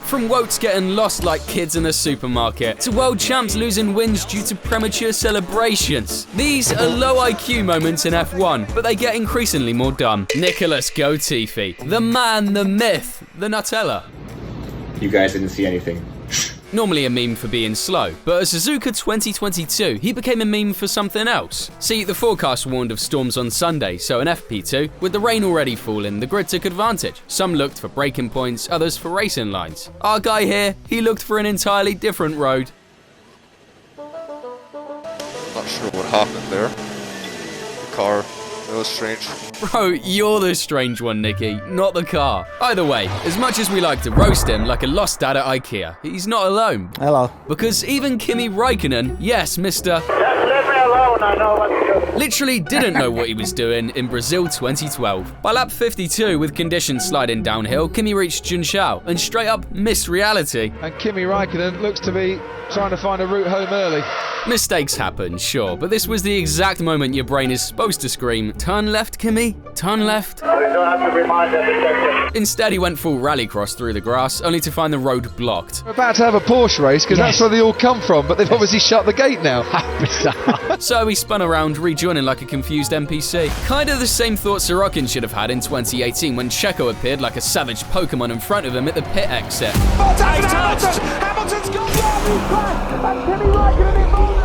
From WOATs getting lost like kids in the supermarket, to world champs losing wins due to premature celebrations. These are low IQ moments in F1, but they get increasingly more dumb. Nicholas Latifi, the man, the myth, the Nutella. You guys didn't see anything. Normally a meme for being slow, but at Suzuka 2022, he became a meme for something else. See, the forecast warned of storms on Sunday, so in FP2, with the rain already falling, the grid took advantage. Some looked for braking points, others for racing lines. Our guy here, he looked for an entirely different road. Not sure what happened there. The car, it was strange. Bro, you're the strange one, Nicky, not the car. Either way, as much as we like to roast him like a lost dad at IKEA, he's not alone. Hello. Because even Kimi Räikkönen, yes, Mr. Just leave me alone, I know what to do. Literally didn't know what he was doing in Brazil 2012. By lap 52, with conditions sliding downhill, Kimi reached Junshao and straight up missed reality. And Kimi Räikkönen looks to be trying to find a route home early. Mistakes happen, sure, but this was the exact moment your brain is supposed to scream, "Turn left, Kimi, turn left." We don't have to remind every Instead, he went full rallycross through the grass, only to find the road blocked. We're about to have a Porsche race because that's where they all come from, but they've obviously shut the gate now. So he spun around, rejoining like a confused NPC. Kind of the same thought Sorokin should have had in 2018 when Checo appeared like a savage Pokemon in front of him at the pit exit. Hamilton's gone wrong! And Kimi Räikkönen involved.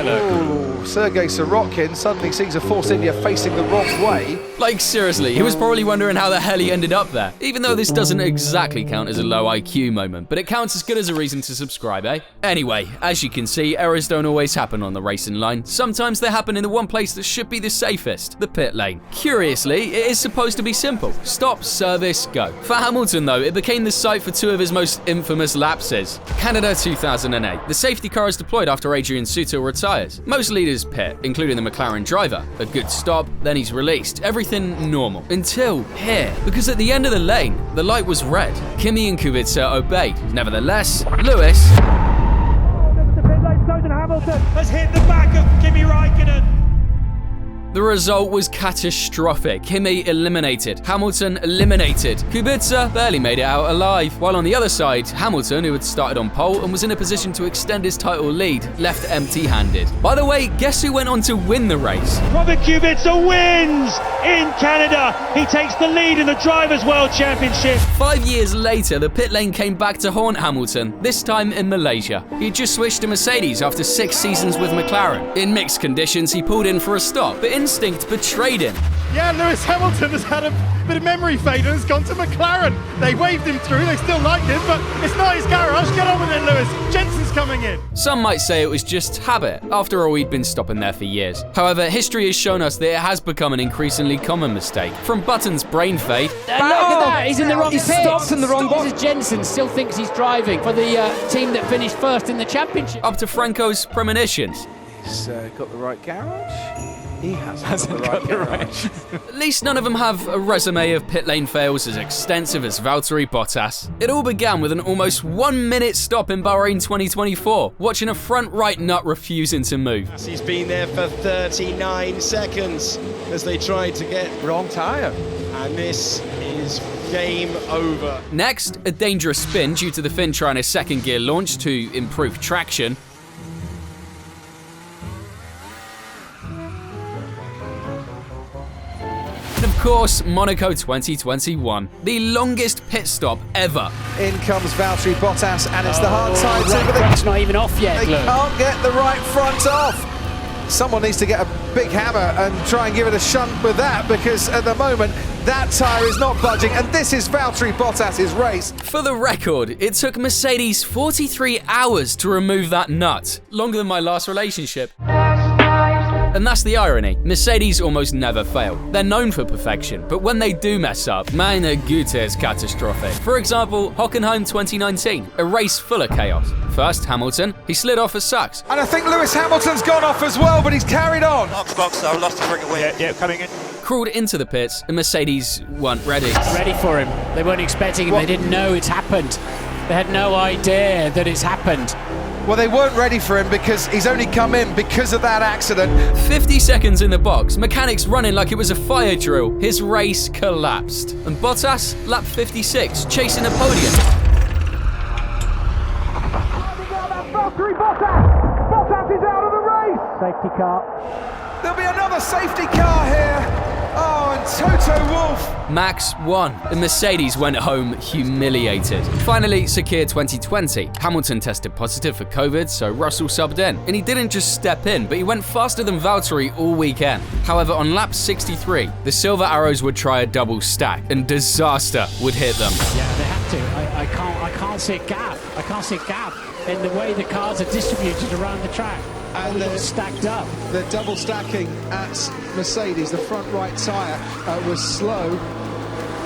Ooh, Sergei Sorokin suddenly sees a Force India facing the wrong way. Like seriously, he was probably wondering how the hell he ended up there. Even though this doesn't exactly count as a low IQ moment, but it counts as good as a reason to subscribe, eh? Anyway, as you can see, errors don't always happen on the racing line. Sometimes they happen in the one place that should be the safest, the pit lane. Curiously, it is supposed to be simple. Stop, service, go. For Hamilton though, it became the site for two of his most infamous lapses. Canada 2008. The safety car is deployed after Adrian Sutil retires. Most leaders pit, including the McLaren driver. A good stop, then he's released. Everything normal. Until here. Because at the end of the lane, the light was red. Kimi and Kubica obeyed. Nevertheless, Lewis Hamilton has hit the back of Kimi Räikkönen. The result was catastrophic. Kimi eliminated. Hamilton eliminated. Kubica barely made it out alive. While on the other side, Hamilton, who had started on pole and was in a position to extend his title lead, left empty-handed. By the way, guess who went on to win the race? Robert Kubica wins in Canada. He takes the lead in the Drivers' World Championship. 5 years later, the pit lane came back to haunt Hamilton, this time in Malaysia. He just switched to Mercedes after 6 seasons with McLaren. In mixed conditions, he pulled in for a stop, but instinct betrayed him. Yeah, Lewis Hamilton has had a bit of memory fade and has gone to McLaren. They waved him through, they still like him, but it's not his garage. Get on with it, Lewis. Jensen's coming in. Some might say it was just habit. After all, he'd been stopping there for years. However, history has shown us that it has become an increasingly common mistake. From Button's brain fade. Look at that, he's in the wrong pit. He stopped in the wrong box. Jensen still thinks he's driving for the team that finished first in the championship. Up to Franco's premonitions. He's got the right garage. He hasn't got the right garage. At least none of them have a resume of pit lane fails as extensive as Valtteri Bottas. It all began with an almost 1 minute stop in Bahrain 2024, watching a front right nut refusing to move. He's been there for 39 seconds as they tried to get Wrong tyre. and this is game over. Next, a dangerous spin due to the Finn trying a second gear launch to improve traction. And of course, Monaco 2021, the longest pit stop ever. In comes Valtteri Bottas, and it's the hard side too, but It's not even off yet, they look. can't get the right front off. Someone needs to get a big hammer and try and give it a shunt with that, because at the moment, that tyre is not budging, and this is Valtteri Bottas' race. For the record, it took Mercedes 43 hours to remove that nut, longer than my last relationship. And that's the irony. Mercedes almost never fail. They're known for perfection, but when they do mess up, meine Güte is catastrophic. For example, Hockenheim 2019, a race full of chaos. First, Hamilton, he slid off as sucks. And I think Lewis Hamilton's gone off as well, but he's carried on. Box, I lost the breakaway. Yeah, coming in. Crawled into the pits, and Mercedes weren't ready. Ready for him. They weren't expecting him. They didn't know it's happened. They had no idea that it's happened. Well, they weren't ready for him because he's only come in because of that accident. 50 seconds in the box, mechanics running like it was a fire drill. His race collapsed. And Bottas, lap 56, chasing a podium. Safety car. There'll be another safety car here. Oh, and Toto Wolff. Max won, and Mercedes went home humiliated. Finally, secured 2020. Hamilton tested positive for COVID, so Russell subbed in. And he didn't just step in, but he went faster than Valtteri all weekend. However, on lap 63, the Silver Arrows would try a double stack, and disaster would hit them. Yeah, they have to. I can't see a gap. I can't see a gap in the way the cars are distributed around the track. And they're stacked up. The double stacking at Mercedes, the front right tyre was slow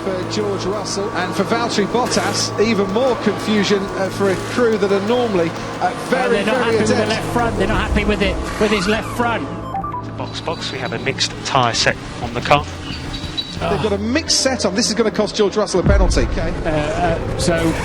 for George Russell. And for Valtteri Bottas, even more confusion for a crew that are normally very, they're not happy adept. with the left front. They're not happy with it, with his left front. Box, we have a mixed tyre set on the car. They've got a mixed set on. This is going to cost George Russell a penalty. Okay.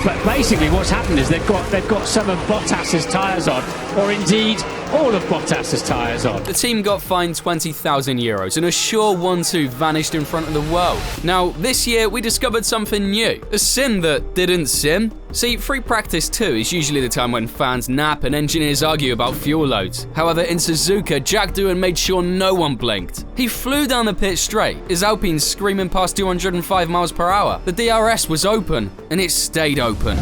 But basically what's happened is they've got some of Bottas's tyres on, or indeed all of Bottas's tyres on. The team got fined €20,000 and a sure 1-2 vanished in front of the world. Now, this year we discovered something new, a sim that didn't sim. See, free practice 2 is usually the time when fans nap and engineers argue about fuel loads. However, in Suzuka, Jack Doohan made sure no one blinked. He flew down the pit straight, his Alpine screaming past 205 miles per hour. The DRS was open, and it stayed open.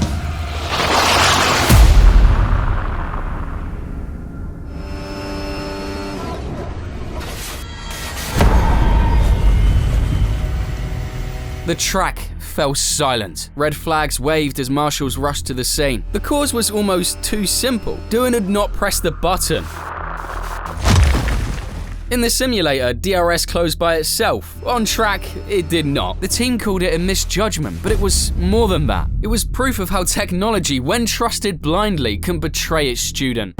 The track fell silent. Red flags waved as marshals rushed to the scene. The cause was almost too simple. Doohan had not pressed the button. In the simulator, DRS closed by itself. On track, it did not. The team called it a misjudgment, but it was more than that. It was proof of how technology, when trusted blindly, can betray its student.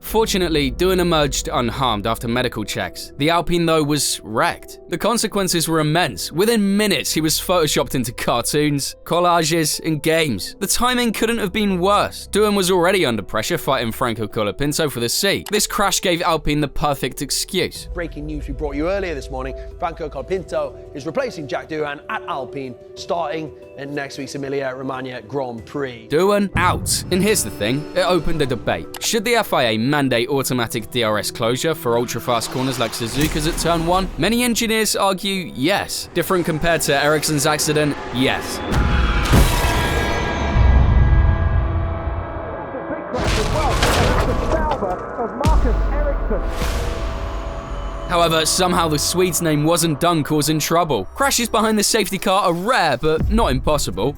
Fortunately, Doohan emerged unharmed after medical checks. The Alpine, though, was wrecked. The consequences were immense. Within minutes, he was photoshopped into cartoons, collages, and games. The timing couldn't have been worse. Doohan was already under pressure fighting Franco Colapinto for the seat. This crash gave Alpine the perfect excuse. Breaking news we brought you earlier this morning, Franco Colapinto is replacing Jack Doohan at Alpine, starting in next week's Emilia-Romagna Grand Prix. Doohan out. And here's the thing, it opened a debate. Should the FIA mandate automatic DRS closure for ultra-fast corners like Suzuka's at turn 1? Many engineers argue yes. Different compared to Ericsson's accident? Yes. However, somehow the Swede's name wasn't done causing trouble. Crashes behind the safety car are rare, but not impossible.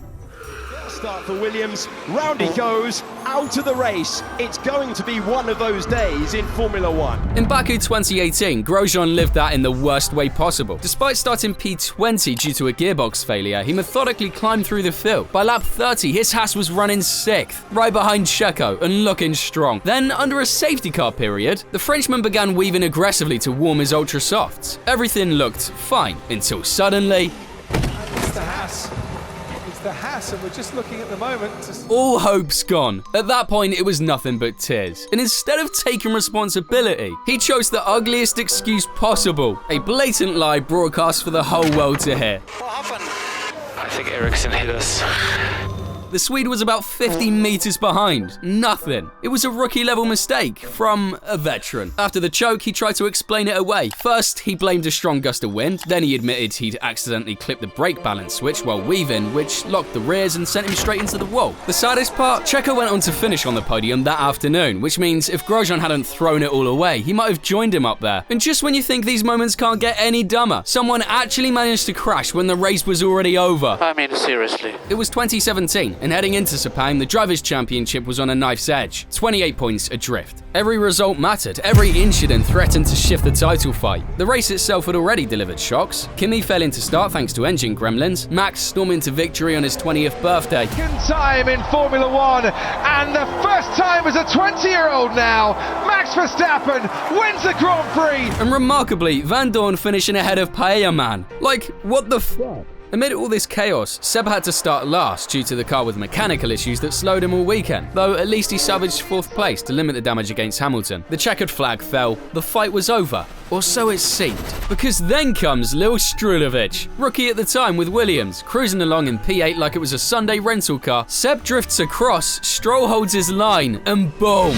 Start for Williams, round he goes, out of the race. It's going to be one of those days in Formula One. In Baku 2018, Grosjean lived that in the worst way possible. Despite starting P20 due to a gearbox failure, he methodically climbed through the field. By lap 30, his Haas was running 6th, right behind Checo and looking strong. Then, under a safety car period, the Frenchman began weaving aggressively to warm his ultra softs. Everything looked fine, until suddenly... It's the Haas. The Haas, and we're just looking at the moment. All hope's gone. At that point, it was nothing but tears. And instead of taking responsibility, he chose the ugliest excuse possible. A blatant lie broadcast for the whole world to hear. What happened? I think Ericsson hit us. The Swede was about 50 meters behind. Nothing. It was a rookie-level mistake from a veteran. After the choke, he tried to explain it away. First, he blamed a strong gust of wind. Then he admitted he'd accidentally clipped the brake balance switch while weaving, which locked the rears and sent him straight into the wall. The saddest part, Checo went on to finish on the podium that afternoon, which means if Grosjean hadn't thrown it all away, he might have joined him up there. And just when you think these moments can't get any dumber, someone actually managed to crash when the race was already over. I mean, seriously. It was 2017. And heading into Sepang, the Drivers' Championship was on a knife's edge, 28 points adrift. Every result mattered, every incident threatened to shift the title fight. The race itself had already delivered shocks. Kimi fell into start thanks to engine gremlins. Max stormed into victory on his 20th birthday. Second time in Formula One, and the first time as a 20-year-old now, Max Verstappen wins the Grand Prix. And remarkably, Van Dorn finishing ahead of Paella Man. Like, what the f***? Amid all this chaos, Seb had to start last due to the car with mechanical issues that slowed him all weekend, though at least he salvaged 4th place to limit the damage against Hamilton. The checkered flag fell, the fight was over, or so it seemed. Because then comes Lil Strulovic, rookie at the time with Williams, cruising along in P8 like it was a Sunday rental car. Seb drifts across, Stroll holds his line, and boom!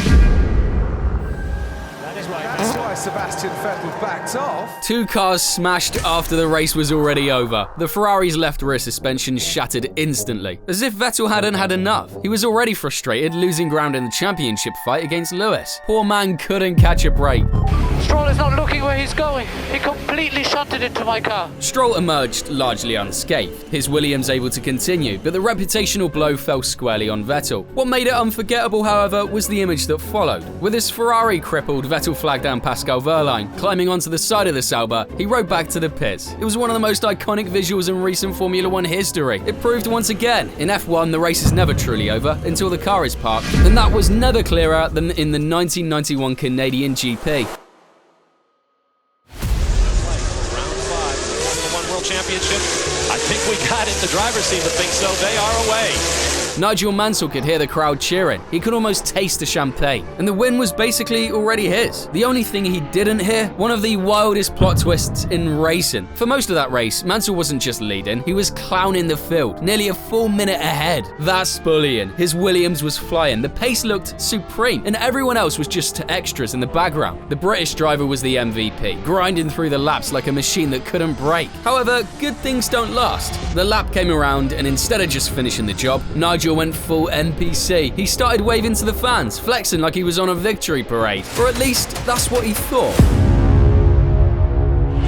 That's why Sebastian Vettel backed off. Two cars smashed after the race was already over. The Ferrari's left rear suspension shattered instantly, as if Vettel hadn't had enough. He was already frustrated, losing ground in the championship fight against Lewis. Poor man couldn't catch a break. Stroll is not looking where he's going. He completely shunted into my car. Stroll emerged largely unscathed, his Williams able to continue, but the reputational blow fell squarely on Vettel. What made it unforgettable, however, was the image that followed. With his Ferrari crippled, Vettel flagged down Pascal Wehrlein. Climbing onto the side of the Sauber, he rode back to the pits. It was one of the most iconic visuals in recent Formula One history. It proved once again, in F1 the race is never truly over until the car is parked, and that was never clearer than in the 1991 Canadian GP. Championship. I think we got it. The drivers seem to think so. They are away. Nigel Mansell could hear the crowd cheering. He could almost taste the champagne. And the win was basically already his. The only thing he didn't hear, one of the wildest plot twists in racing. For most of that race, Mansell wasn't just leading, he was clowning the field, nearly a full minute ahead. That's bullying. His Williams was flying, the pace looked supreme, and everyone else was just extras in the background. The British driver was the MVP, grinding through the laps like a machine that couldn't break. However, good things don't last. The lap came around, and instead of just finishing the job, Nigel went full NPC. He started waving to the fans, flexing like he was on a victory parade. Or at least, that's what he thought.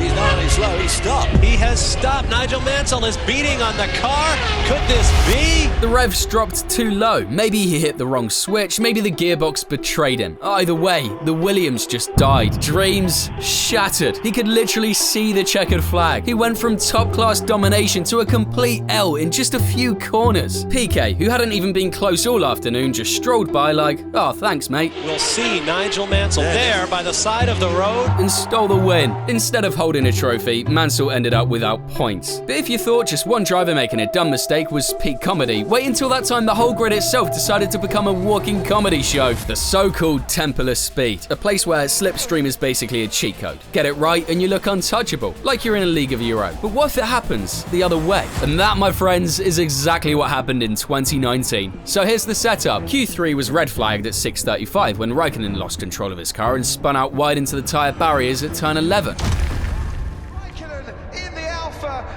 He's not only slow, he stopped. He has stopped. Nigel Mansell is beating on the car. Could this be? The revs dropped too low. Maybe he hit the wrong switch. Maybe the gearbox betrayed him. Either way, the Williams just died. Dreams shattered. He could literally see the checkered flag. He went from top-class domination to a complete L in just a few corners. Piquet, who hadn't even been close all afternoon, just strolled by like, oh, thanks, mate. We'll see Nigel Mansell there by the side of the road. And stole the win. Instead of holding a trophy, Mansell ended up without points. But if you thought just one driver making a dumb mistake was peak comedy, wait until that time the whole grid itself decided to become a walking comedy show. The so-called Temple of Speed, a place where slipstream is basically a cheat code. Get it right and you look untouchable, like you're in a league of your own. But what if it happens the other way? And that, my friends, is exactly what happened in 2019. So here's the setup. Q3 was red flagged at 6:35 when Raikkonen lost control of his car and spun out wide into the tyre barriers at turn 11.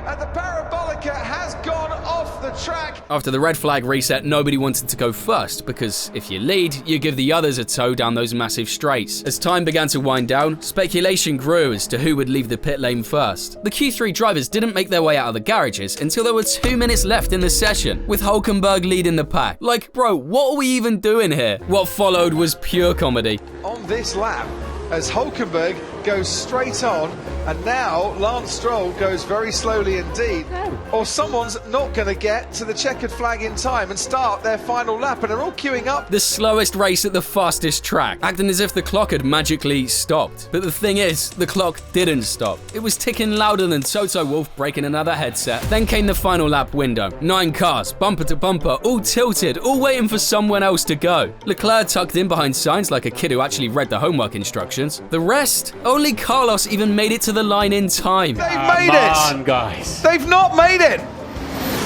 And the Parabolica has gone off the track. After the red flag reset, nobody wanted to go first, because if you lead, you give the others a tow down those massive straights. As time began to wind down, speculation grew as to who would leave the pit lane first. The Q3 drivers didn't make their way out of the garages until there were 2 minutes left in the session, with Hülkenberg leading the pack. Like, bro, what are we even doing here? What followed was pure comedy. On this lap, as Hülkenberg goes straight on, and now Lance Stroll goes very slowly indeed. Or someone's not going to get to the checkered flag in time and start their final lap, and they're all queuing up. The slowest race at the fastest track, acting as if the clock had magically stopped. But the thing is, the clock didn't stop. It was ticking louder than Toto Wolff breaking another headset. Then came the final lap window. 9 cars, bumper to bumper, all tilted, all waiting for someone else to go. Leclerc tucked in behind Sainz like a kid who actually read the homework instructions. The rest, only Carlos even made it to the line in time. They've made it! Come on, guys. They've not made it!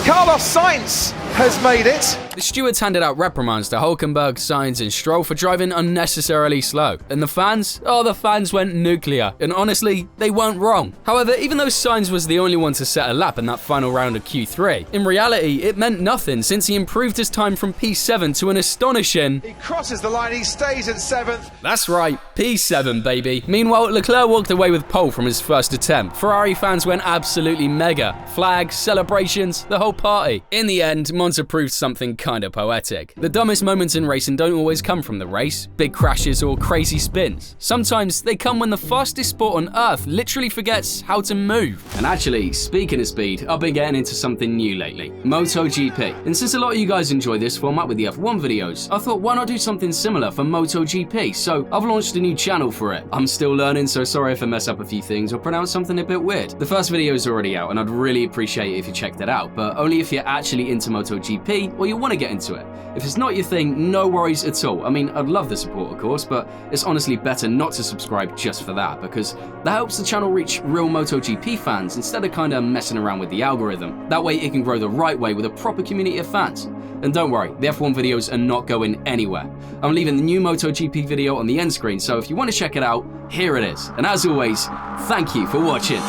Carlos Sainz has made it. The stewards handed out reprimands to Hülkenberg, Sainz and Stroll for driving unnecessarily slow. And the fans? Oh, the fans went nuclear. And honestly, they weren't wrong. However, even though Sainz was the only one to set a lap in that final round of Q3, in reality, it meant nothing since he improved his time from P7 to an astonishing... He crosses the line, he stays in 7th. That's right, P7, baby. Meanwhile, Leclerc walked away with pole from his first attempt. Ferrari fans went absolutely mega. Flags, celebrations, the whole party. In the end, Monza proved something kind of poetic. The dumbest moments in racing don't always come from the race, big crashes or crazy spins. Sometimes they come when the fastest sport on earth literally forgets how to move. And actually, speaking of speed, I've been getting into something new lately, MotoGP. And since a lot of you guys enjoy this format with the F1 videos, I thought why not do something similar for MotoGP, so I've launched a new channel for it. I'm still learning, so sorry if I mess up a few things or pronounce something a bit weird. The first video is already out and I'd really appreciate it if you checked it out, but only if you're actually into MotoGP or you want to get into it. If it's not your thing, no worries at all. I mean, I'd love the support, of course, but it's honestly better not to subscribe just for that, because that helps the channel reach real MotoGP fans instead of kind of messing around with the algorithm. That way it can grow the right way with a proper community of fans. And don't worry, the F1 videos are not going anywhere. I'm leaving the new MotoGP video on the end screen, so if you want to check it out, here it is. And as always, thank you for watching.